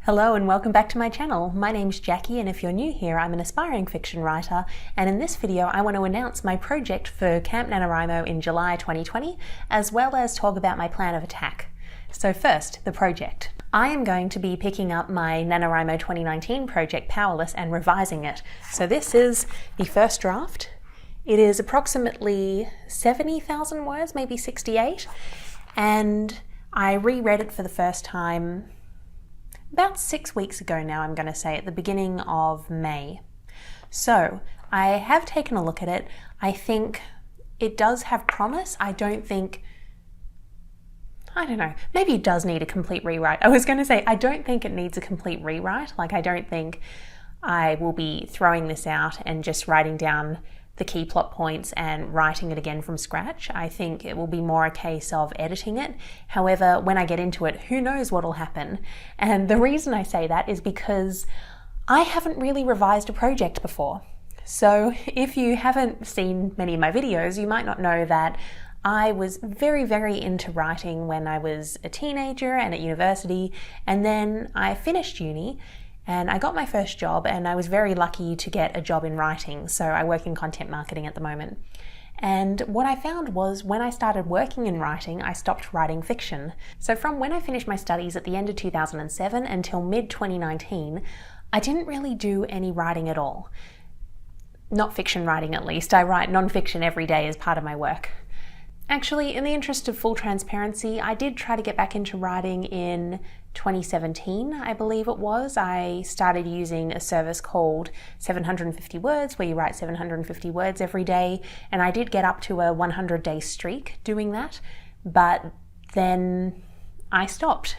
Hello and welcome back to my channel. My name's Jackie, and if you're new here, I'm an aspiring fiction writer, and in this video I want to announce my project for Camp NaNoWriMo in July 2020, as well as talk about my plan of attack. So first, the project. I am going to be picking up my NaNoWriMo 2019 project Powerless and revising it. So this is the first draft. It is approximately 70,000 words, maybe 68, and I reread it for the first time about 6 weeks ago now, I'm going to say, at the beginning of May. So I have taken a look at it. I think it does have promise. I don't know, maybe it does need a complete rewrite. I was going to say, I don't think it needs a complete rewrite. Like, I don't think I will be throwing this out and just writing down the key plot points and writing it again from scratch. I think it will be more a case of editing it. However, when I get into it, who knows what will happen? And the reason I say that is because I haven't really revised a project before. So if you haven't seen many of my videos, you might not know that I was very, very into writing when I was a teenager and at university, and then I finished uni and I got my first job, and I was very lucky to get a job in writing. So I work in content marketing at the moment. And what I found was when I started working in writing, I stopped writing fiction. So from when I finished my studies at the end of 2007 until mid-2019, I didn't really do any writing at all. Not fiction writing, at least. I write non-fiction every day as part of my work. Actually, in the interest of full transparency, I did try to get back into writing in 2017, I believe it was. I started using a service called 750 Words, where you write 750 words every day, and I did get up to a 100-day streak doing that, but then I stopped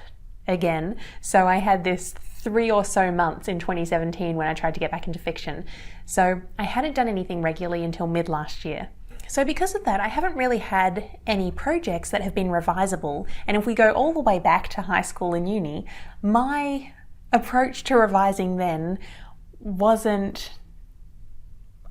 again. So I had this 3 or so months in 2017 when I tried to get back into fiction. So I hadn't done anything regularly until mid last year. So because of that, I haven't really had any projects that have been revisable. And if we go all the way back to high school and uni, my approach to revising then I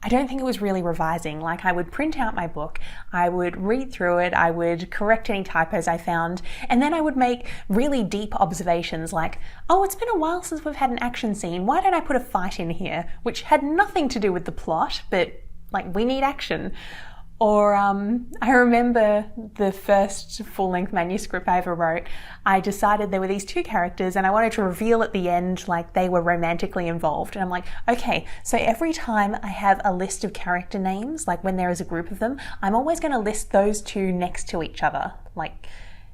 don't think it was really revising. Like, I would print out my book, I would read through it, I would correct any typos I found, and then I would make really deep observations like, oh, it's been a while since we've had an action scene. Why don't I put a fight in here? Which had nothing to do with the plot, but like, we need action. Or I remember the first full-length manuscript I ever wrote, I decided there were these two characters and I wanted to reveal at the end like they were romantically involved. And I'm like, okay, so every time I have a list of character names, like when there is a group of them, I'm always going to list those two next to each other. Like,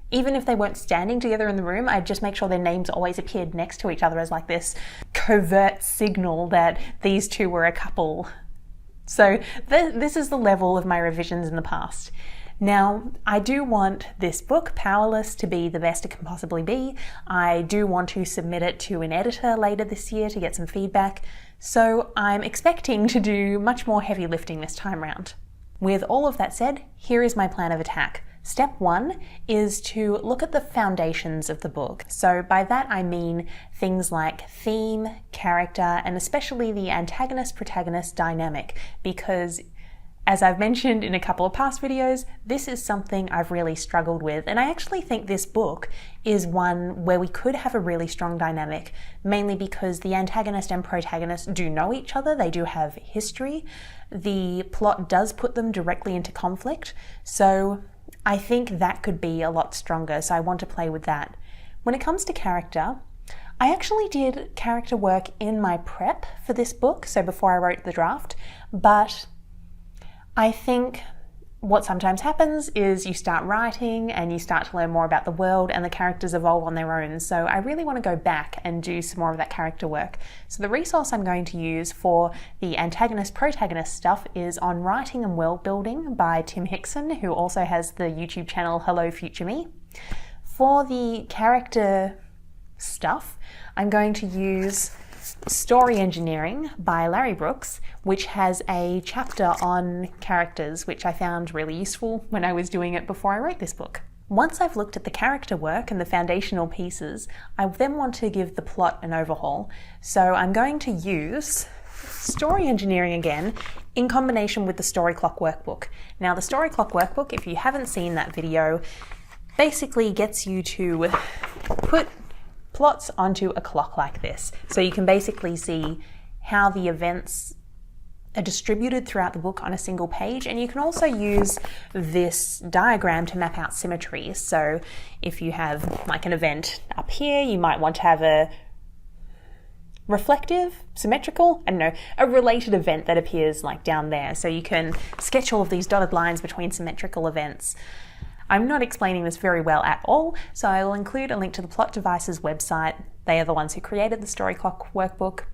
even if they weren't standing together in the room, I'd just make sure their names always appeared next to each other as like this covert signal that these two were a couple. So this is the level of my revisions in the past. Now, I do want this book, Powerless, to be the best it can possibly be. I do want to submit it to an editor later this year to get some feedback. So I'm expecting to do much more heavy lifting this time round. With all of that said, here is my plan of attack. Step 1 is to look at the foundations of the book. So by that I mean things like theme, character, and especially the antagonist-protagonist dynamic, because as I've mentioned in a couple of past videos, this is something I've really struggled with, and I actually think this book is one where we could have a really strong dynamic, mainly because the antagonist and protagonist do know each other, they do have history, the plot does put them directly into conflict, so I think that could be a lot stronger, so I want to play with that. When it comes to character, I actually did character work in my prep for this book, so before I wrote the draft, but I think what sometimes happens is you start writing and you start to learn more about the world and the characters evolve on their own. So I really want to go back and do some more of that character work. So the resource I'm going to use for the antagonist-protagonist stuff is On Writing and World Building by Tim Hickson, who also has the YouTube channel Hello Future Me. For the character stuff, I'm going to use Story Engineering by Larry Brooks, which has a chapter on characters, which I found really useful when I was doing it before I wrote this book. Once I've looked at the character work and the foundational pieces, I then want to give the plot an overhaul. So I'm going to use Story Engineering again in combination with the Storyclock workbook. Now, the Storyclock workbook, if you haven't seen that video, basically gets you to put plots onto a clock like this. So you can basically see how the events are distributed throughout the book on a single page, and you can also use this diagram to map out symmetry. So if you have like an event up here, you might want to have a reflective, symmetrical, I don't know, a related event that appears like down there. So you can sketch all of these dotted lines between symmetrical events. I'm not explaining this very well at all, so I will include a link to the Plot Devices website. They are the ones who created the Storyclock workbook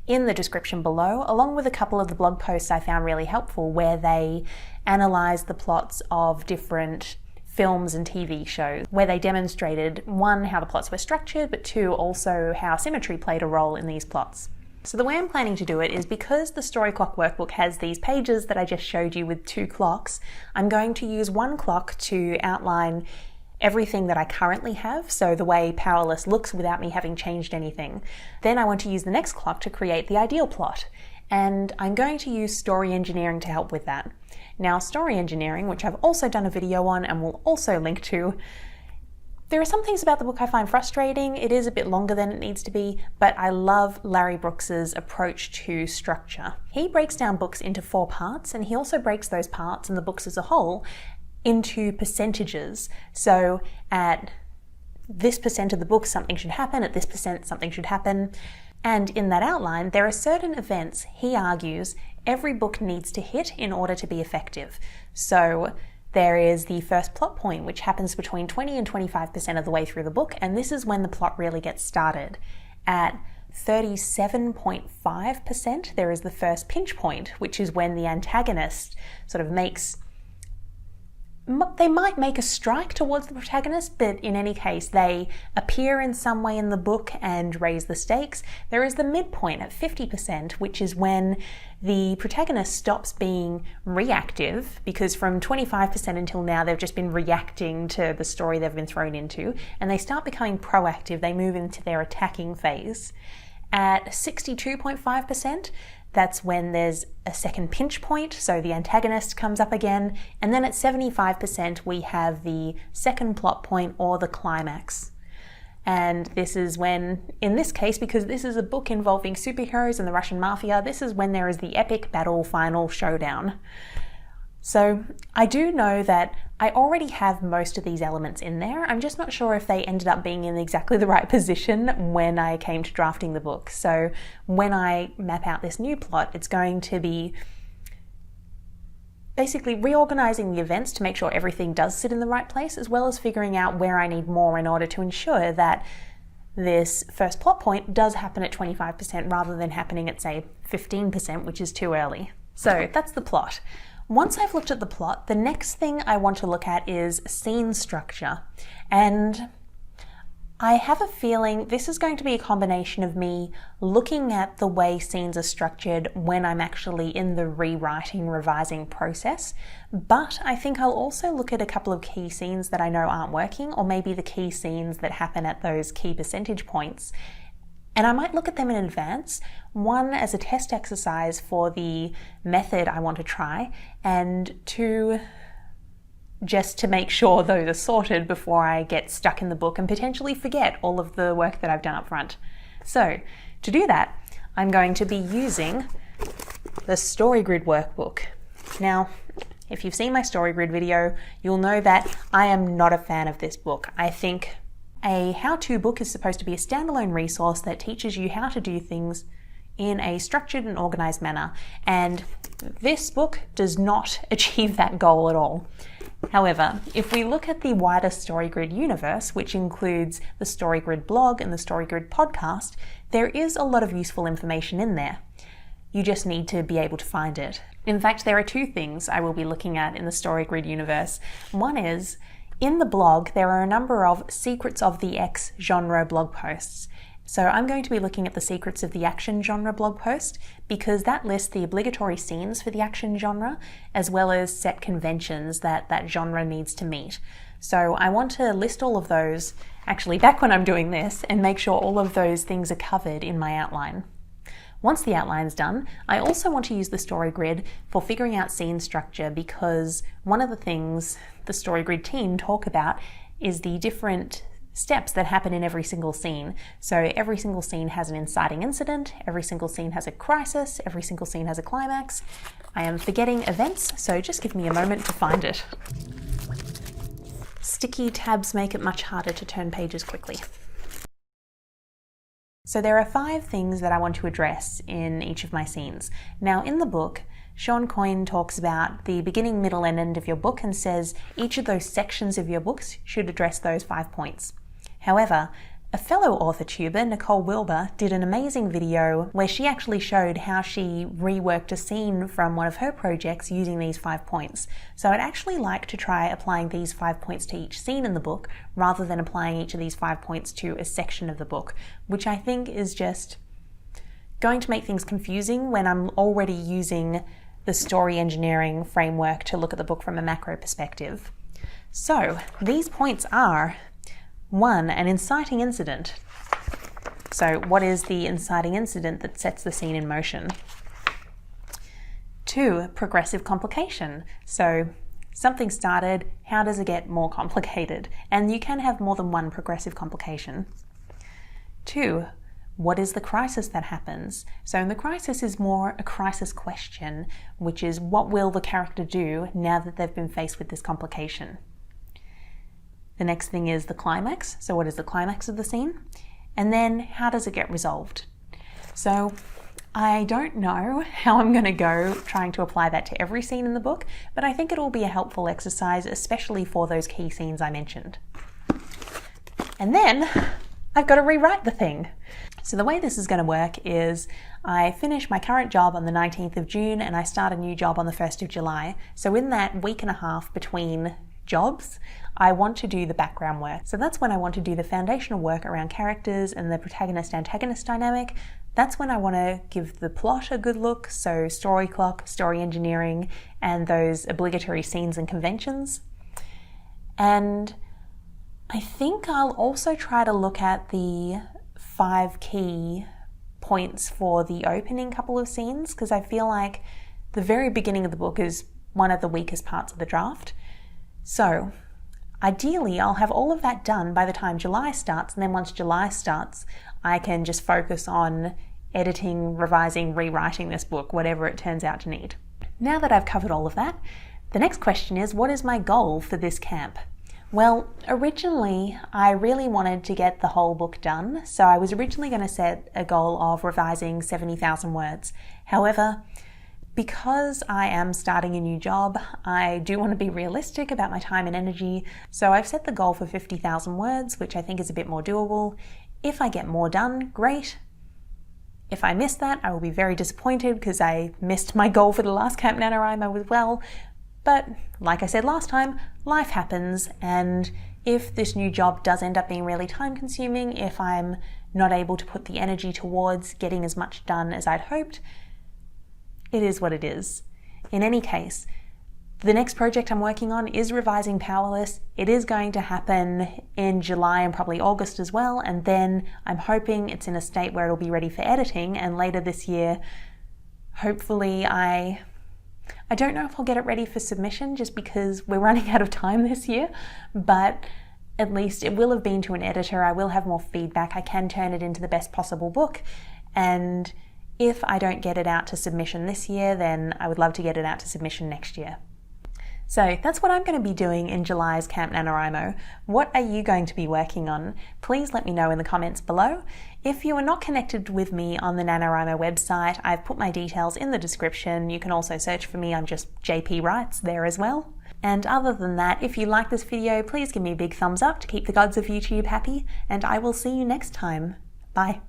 in the description below, along with a couple of the blog posts I found really helpful where they analysed the plots of different films and TV shows, where they demonstrated, one, how the plots were structured, but two, also how symmetry played a role in these plots. So the way I'm planning to do it is, because the Storyclock workbook has these pages that I just showed you with 2 clocks, I'm going to use one clock to outline everything that I currently have, so the way Powerless looks without me having changed anything. Then I want to use the next clock to create the ideal plot, and I'm going to use story engineering to help with that. Now, story engineering, which I've also done a video on and will also link to, there are some things about the book I find frustrating. It is a bit longer than it needs to be, but I love Larry Brooks's approach to structure. He breaks down books into 4 parts, and he also breaks those parts and the books as a whole into percentages. So at this percent of the book, something should happen. At this percent, something should happen. And in that outline, there are certain events, he argues, every book needs to hit in order to be effective. So there is the first plot point, which happens between 20 and 25% of the way through the book, and this is when the plot really gets started. At 37.5%, there is the first pinch point, which is when the antagonist sort of they might make a strike towards the protagonist, but in any case, they appear in some way in the book and raise the stakes. There is the midpoint at 50%, which is when the protagonist stops being reactive, because from 25% until now, they've just been reacting to the story they've been thrown into, and they start becoming proactive. They move into their attacking phase. At 62.5%, that's when there's a second pinch point, so the antagonist comes up again, and then at 75% we have the second plot point, or the climax. And this is when, in this case, because this is a book involving superheroes and the Russian mafia, this is when there is the epic battle final showdown. So I do know that I already have most of these elements in there. I'm just not sure if they ended up being in exactly the right position when I came to drafting the book. So when I map out this new plot, it's going to be basically reorganizing the events to make sure everything does sit in the right place, as well as figuring out where I need more in order to ensure that this first plot point does happen at 25% rather than happening at, say, 15%, which is too early. So that's the plot. Once I've looked at the plot, the next thing I want to look at is scene structure. And I have a feeling this is going to be a combination of me looking at the way scenes are structured when I'm actually in the rewriting, revising process, but I think I'll also look at a couple of key scenes that I know aren't working, or maybe the key scenes that happen at those key percentage points. And I might look at them in advance, one as a test exercise for the method I want to try, and two, just to make sure those are sorted before I get stuck in the book and potentially forget all of the work that I've done up front. So to do that, I'm going to be using the StoryGrid workbook. Now, if you've seen my StoryGrid video, you'll know that I am not a fan of this book. I think a how-to book is supposed to be a standalone resource that teaches you how to do things in a structured and organized manner, and this book does not achieve that goal at all. However, if we look at the wider StoryGrid universe, which includes the StoryGrid blog and the StoryGrid podcast, there is a lot of useful information in there. You just need to be able to find it. In fact, there are 2 things I will be looking at in the StoryGrid universe. One is, in the blog, there are a number of Secrets of the X genre blog posts. So I'm going to be looking at the Secrets of the Action genre blog post, because that lists the obligatory scenes for the action genre, as well as set conventions that that genre needs to meet. So I want to list all of those, actually back when I'm doing this, and make sure all of those things are covered in my outline. Once the outline's done, I also want to use the StoryGrid for figuring out scene structure, because one of the things the StoryGrid team talk about is the different steps that happen in every single scene. So every single scene has an inciting incident, every single scene has a crisis, every single scene has a climax. I am forgetting events, so just give me a moment to find it. Sticky tabs make it much harder to turn pages quickly. So there are 5 things that I want to address in each of my scenes. Now in the book, Sean Coyne talks about the beginning, middle, and end of your book and says each of those sections of your books should address those 5 points. However, a fellow author tuber, Nicole Wilbur, did an amazing video where she actually showed how she reworked a scene from one of her projects using these 5 points. So I'd actually like to try applying these 5 points to each scene in the book rather than applying each of these 5 points to a section of the book, which I think is just going to make things confusing when I'm already using the story engineering framework to look at the book from a macro perspective. So these points are: 1, an inciting incident. So what is the inciting incident that sets the scene in motion? 2, progressive complication. So something started, how does it get more complicated? And you can have more than one progressive complication. 2, what is the crisis that happens? So the crisis is more a crisis question, which is what will the character do now that they've been faced with this complication? The next thing is the climax. So what is the climax of the scene? And then how does it get resolved? So I don't know how I'm going to go trying to apply that to every scene in the book, but I think it will be a helpful exercise, especially for those key scenes I mentioned. And then I've got to rewrite the thing. So the way this is going to work is I finish my current job on the 19th of June and I start a new job on the 1st of July. So in that week and a half between jobs, I want to do the background work. So that's when I want to do the foundational work around characters and the protagonist-antagonist dynamic. That's when I want to give the plot a good look, so Storyclock, story engineering, and those obligatory scenes and conventions. And I think I'll also try to look at the 5 key points for the opening couple of scenes, because I feel like the very beginning of the book is one of the weakest parts of the draft. So ideally, I'll have all of that done by the time July starts, and then once July starts, I can just focus on editing, revising, rewriting this book, whatever it turns out to need. Now that I've covered all of that, the next question is, what is my goal for this camp? Well, originally, I really wanted to get the whole book done, so I was originally going to set a goal of revising 70,000 words. However, because I am starting a new job, I do want to be realistic about my time and energy, so I've set the goal for 50,000 words, which I think is a bit more doable. If I get more done, great. If I miss that, I will be very disappointed because I missed my goal for the last Camp NaNoWriMo as well. But like I said last time, life happens, and if this new job does end up being really time consuming, if I'm not able to put the energy towards getting as much done as I'd hoped, it is what it is. In any case, the next project I'm working on is revising Powerless. It is going to happen in July and probably August as well, and then I'm hoping it's in a state where it'll be ready for editing, and later this year, hopefully I don't know if I'll get it ready for submission just because we're running out of time this year, but at least it will have been to an editor. I will have more feedback. I can turn it into the best possible book, and if I don't get it out to submission this year, then I would love to get it out to submission next year. So that's what I'm going to be doing in July's Camp NaNoWriMo. What are you going to be working on? Please let me know in the comments below. If you are not connected with me on the NaNoWriMo website, I've put my details in the description. You can also search for me, I'm just JP Writes there as well. And other than that, if you like this video, please give me a big thumbs up to keep the gods of YouTube happy, and I will see you next time. Bye.